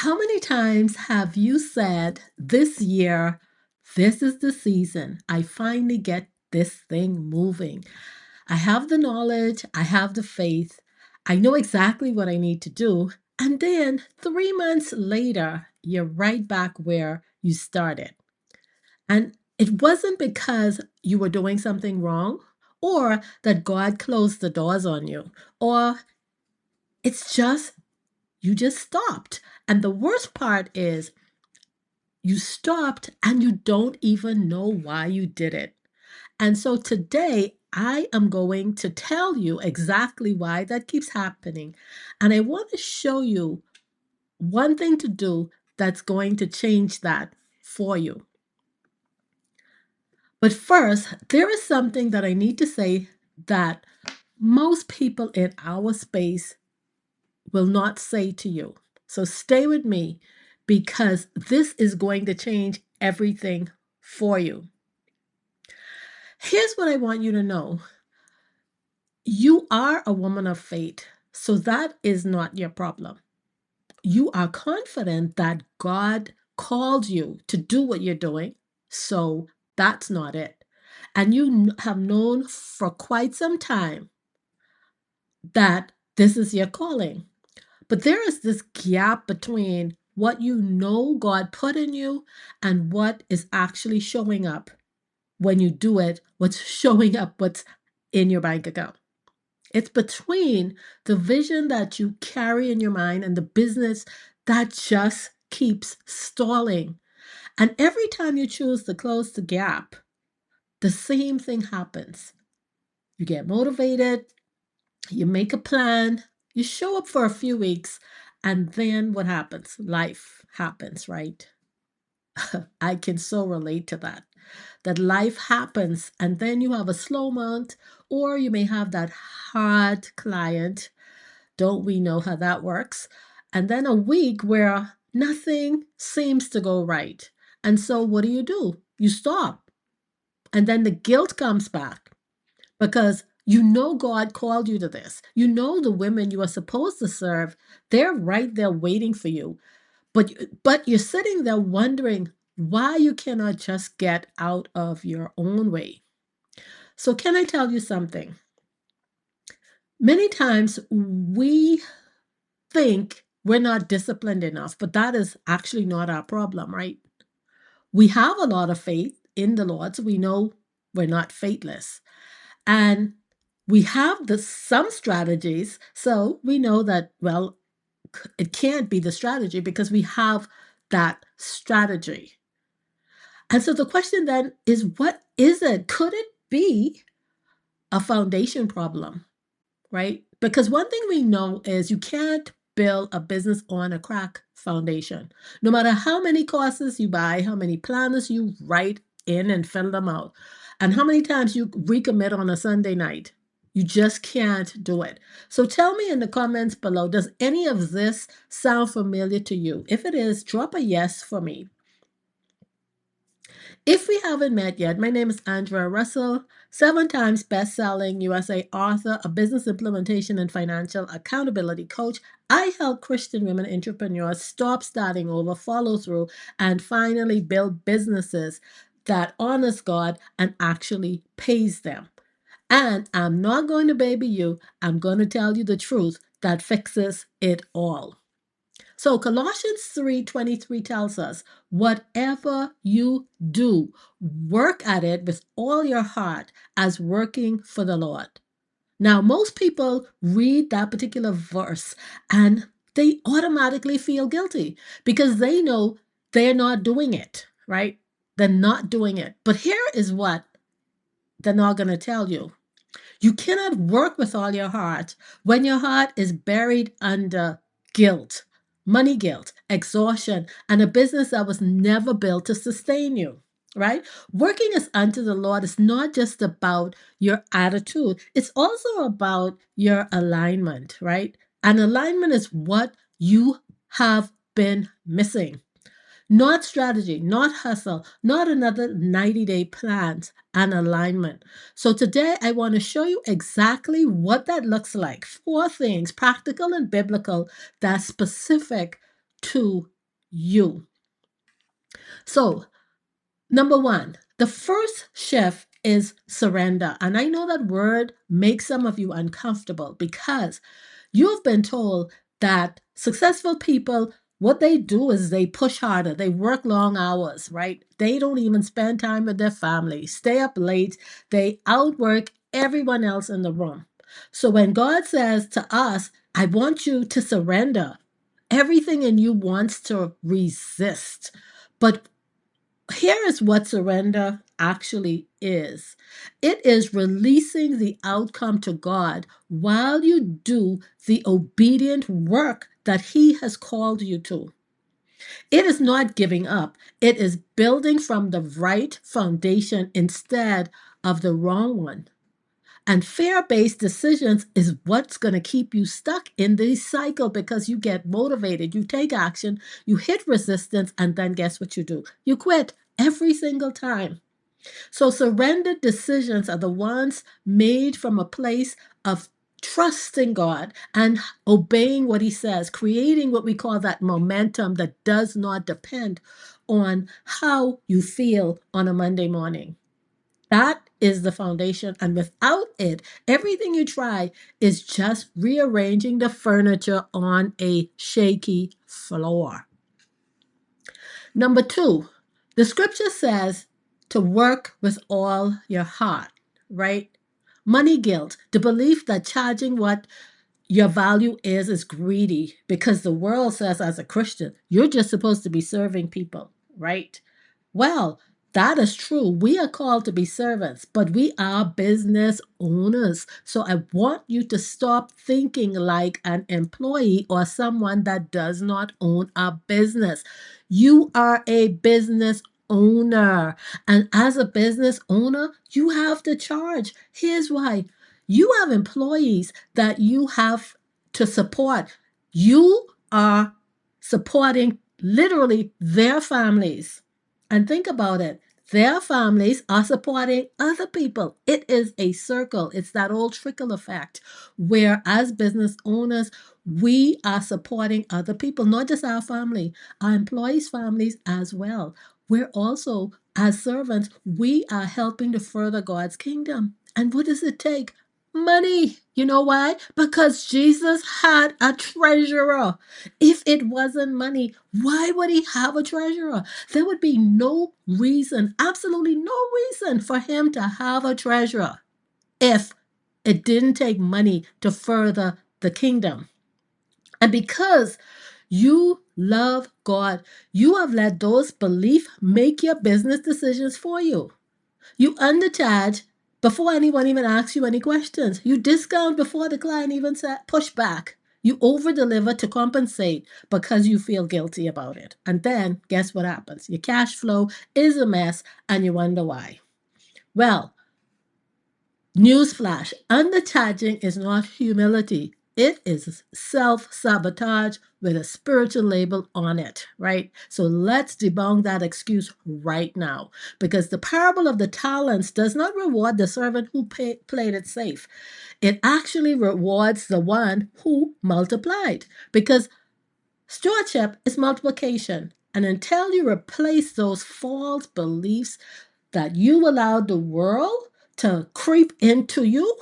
How many times have you said this year, this is the season I finally get this thing moving? I have the knowledge, I have the faith, I know exactly what I need to do. And then 3 months later, you're right back where you started. And it wasn't because you were doing something wrong or that God closed the doors on you, or it's just you just stopped. And the worst part is you stopped and you don't even know why you did it. And so today, I am going to tell you exactly why that keeps happening. And I want to show you one thing to do that's going to change that for you. But first, there is something that I need to say that most people in our space will not say to you. So stay with me because this is going to change everything for you. Here's what I want you to know. You are a woman of faith, so that is not your problem. You are confident that God called you to do what you're doing, so that's not it. And you have known for quite some time that this is your calling. But there is this gap between what you know God put in you and what is actually showing up when you do it, what's showing up, what's in your bank account. It's between the vision that you carry in your mind and the business that just keeps stalling. And every time you choose to close the gap, the same thing happens. You get motivated, you make a plan, you show up for a few weeks, and then what happens? Life happens, right? I can so relate to that. That life happens, and then you have a slow month, or you may have that hard client. Don't we know how that works? And then a week where nothing seems to go right. And so what do? You stop. And then the guilt comes back because you know God called you to this. You know the women you are supposed to serve, they're right there waiting for you. But you're sitting there wondering why you cannot just get out of your own way. So can I tell you something? Many times we think we're not disciplined enough, but that is actually not our problem, right? We have a lot of faith in the Lord, so we know we're not faithless. And we have some strategies, so we know that, well, it can't be the strategy because we have that strategy. And so the question then is, what is it? Could it be a foundation problem, right? Because one thing we know is you can't build a business on a crack foundation. No matter how many courses you buy, how many planners you write in and fill them out, and how many times you recommit on a Sunday night, you just can't do it. So tell me in the comments below, does any of this sound familiar to you? If it is, drop a yes for me. If we haven't met yet, my name is Andrea Russell, 7 times best-selling USA author, a business implementation and financial accountability coach. I help Christian women entrepreneurs stop starting over, follow through, and finally build businesses that honors God and actually pays them. And I'm not going to baby you. I'm going to tell you the truth that fixes it all. So Colossians 3:23 tells us, whatever you do, work at it with all your heart as working for the Lord. Now, most people read that particular verse and they automatically feel guilty because they know they're not doing it, right? They're not doing it. But here is what they're not going to tell you. You cannot work with all your heart when your heart is buried under guilt, money guilt, exhaustion, and a business that was never built to sustain you, right? Working as unto the Lord is not just about your attitude, it's also about your alignment, right? And alignment is what you have been missing. Not strategy, not hustle, not another 90-day plans and alignment. So today I want to show you exactly what that looks like. 4 things, practical and biblical, that's specific to you. So, number one, the first shift is surrender. And I know that word makes some of you uncomfortable because you've been told that successful people, what they do is they push harder, they work long hours, right? They don't even spend time with their family, stay up late, they outwork everyone else in the room. So when God says to us, I want you to surrender, everything in you wants to resist. But here is what surrender actually is. It is releasing the outcome to God while you do the obedient work that He has called you to. It is not giving up, it is building from the right foundation instead of the wrong one. And fear-based decisions is what's going to keep you stuck in this cycle because you get motivated, you take action, you hit resistance, and then guess what you do? You quit every single time. So surrendered decisions are the ones made from a place of trusting God and obeying what He says, creating what we call that momentum that does not depend on how you feel on a Monday morning. That is the foundation. And without it, everything you try is just rearranging the furniture on a shaky floor. Number two, the scripture says to work with all your heart, right? Money guilt, the belief that charging what your value is greedy because the world says, as a Christian, you're just supposed to be serving people, right? Well, that is true. We are called to be servants, but we are business owners. So I want you to stop thinking like an employee or someone that does not own a business. You are a business owner. And as a business owner, you have to charge. Here's why: you have employees that you have to support. You are supporting literally their families. And think about it. Their families are supporting other people. It is a circle. It's that old trickle effect where, as business owners, we are supporting other people, not just our family, our employees' families as well. We're also, as servants, we are helping to further God's kingdom. And what does it take? Money. You know why? Because Jesus had a treasurer. If it wasn't money, why would He have a treasurer? There would be no reason, absolutely no reason for Him to have a treasurer if it didn't take money to further the kingdom. And because you love God, you have let those beliefs make your business decisions for you. You undercharge before anyone even asks you any questions. You discount before the client even push back. You over deliver to compensate because you feel guilty about it. And then guess what happens? Your cash flow is a mess and you wonder why. Well, newsflash: undercharging is not humility. It is self sabotage with a spiritual label on it, right? So let's debunk that excuse right now because the parable of the talents does not reward the servant who played it safe. It actually rewards the one who multiplied because stewardship is multiplication. And until you replace those false beliefs that you allowed the world to creep into you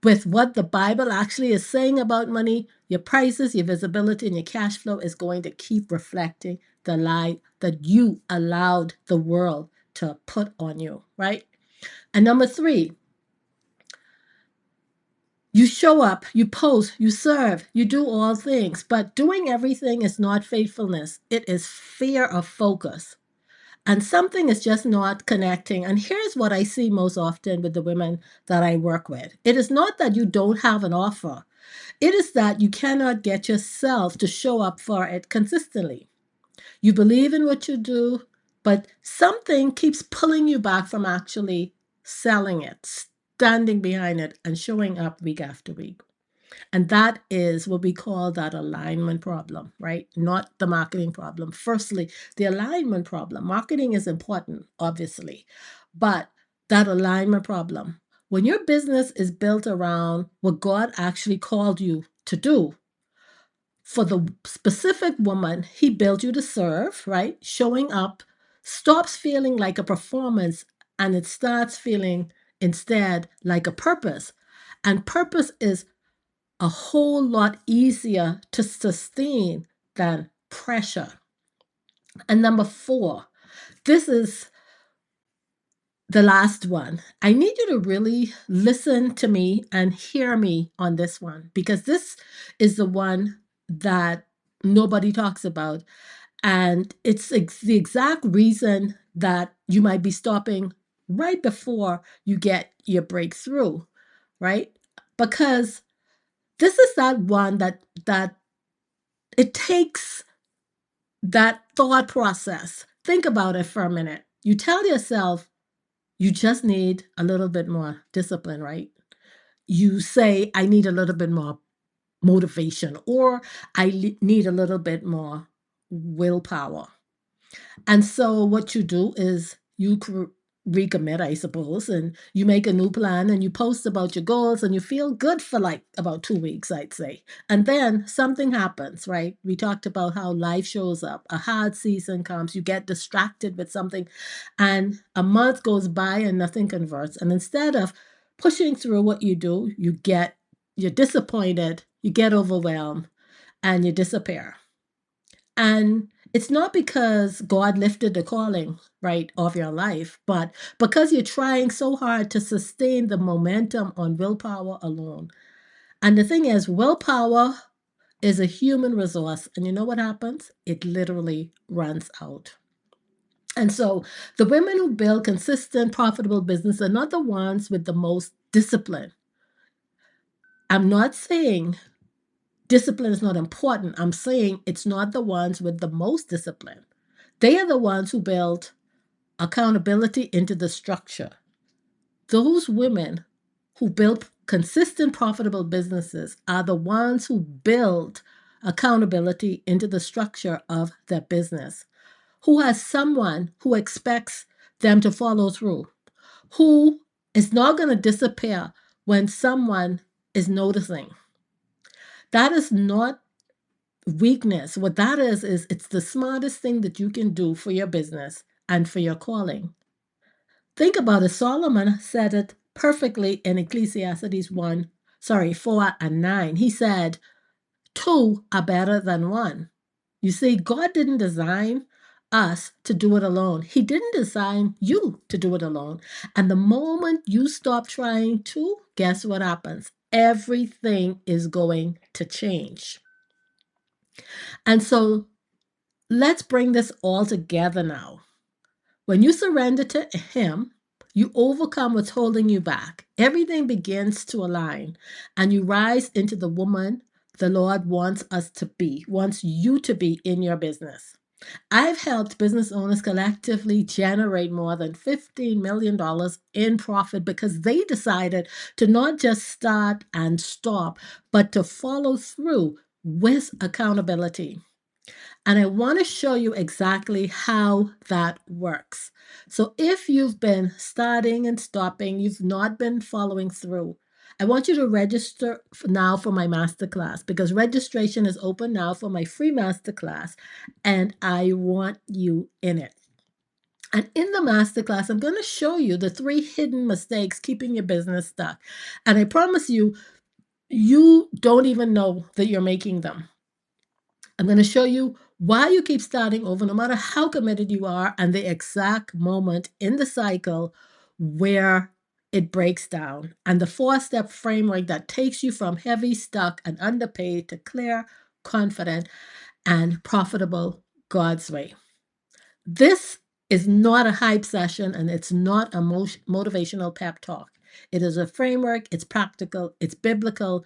with what the Bible actually is saying about money, your prices, your visibility, and your cash flow is going to keep reflecting the lie that you allowed the world to put on you, right? And number three, you show up, you post, you serve, you do all things, but doing everything is not faithfulness. It is fear of focus. And something is just not connecting. And here's what I see most often with the women that I work with: it is not that you don't have an offer, it is that you cannot get yourself to show up for it consistently. You believe in what you do, but something keeps pulling you back from actually selling it, standing behind it, and showing up week after week. And that is what we call that alignment problem, right? Not the marketing problem. Firstly, the alignment problem. Marketing is important, obviously, but that alignment problem. When your business is built around what God actually called you to do, For the specific woman, he built you to serve, right? Showing up stops feeling like a performance and it starts feeling instead like a purpose. And purpose is a whole lot easier to sustain than pressure. And number four, this is the last one. I need you to really listen to me and hear me on this one because this is the one that nobody talks about. And it's the exact reason that you might be stopping right before you get your breakthrough, right? Because this is that one that it takes that thought process. Think about it for a minute. You tell yourself you just need a little bit more discipline, right? You say, I need a little bit more motivation, or need a little bit more willpower. And so what you do is you recommit, I suppose, and you make a new plan and you post about your goals and you feel good for like about 2 weeks, I'd say. And then something happens, right? We talked about how life shows up. A hard season comes, you get distracted with something, and a month goes by and nothing converts. And instead of pushing through what you do, you're disappointed, you get overwhelmed, and you disappear. And it's not because God lifted the calling, right, of your life, but because you're trying so hard to sustain the momentum on willpower alone. And the thing is, willpower is a human resource. And you know what happens? It literally runs out. And so the women who build consistent, profitable business are not the ones with the most discipline. I'm not saying discipline is not important. I'm saying it's not the ones with the most discipline. They are the ones who build accountability into the structure. Those women who build consistent, profitable businesses are the ones who build accountability into the structure of their business, who has someone who expects them to follow through, who is not going to disappear when someone is noticing. That is not weakness. What that is it's the smartest thing that you can do for your business and for your calling. Think about it. Solomon said it perfectly in Ecclesiastes 4 and 9. He said, two are better than one. You see, God didn't design us to do it alone. He didn't design you to do it alone. And the moment you stop trying to, guess what happens? Everything is going to change. And so let's bring this all together now. When you surrender to Him, you overcome what's holding you back. Everything begins to align, and you rise into the woman the Lord wants you to be in your business. I've helped business owners collectively generate more than $15 million in profit because they decided to not just start and stop, but to follow through with accountability. And I want to show you exactly how that works. So if you've been starting and stopping, you've not been following through, I want you to register now for my masterclass because registration is open now for my free masterclass and I want you in it. And in the masterclass, I'm going to show you the 3 hidden mistakes keeping your business stuck. And I promise you, you don't even know that you're making them. I'm going to show you why you keep starting over, no matter how committed you are, and the exact moment in the cycle where it breaks down, and the 4-step framework that takes you from heavy, stuck, and underpaid to clear, confident, and profitable God's way. This is not a hype session and it's not a motivational pep talk. It is a framework, it's practical, it's biblical,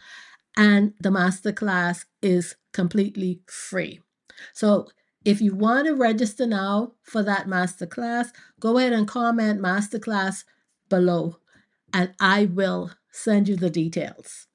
and the masterclass is completely free. So if you want to register now for that masterclass, go ahead and comment masterclass below and I will send you the details.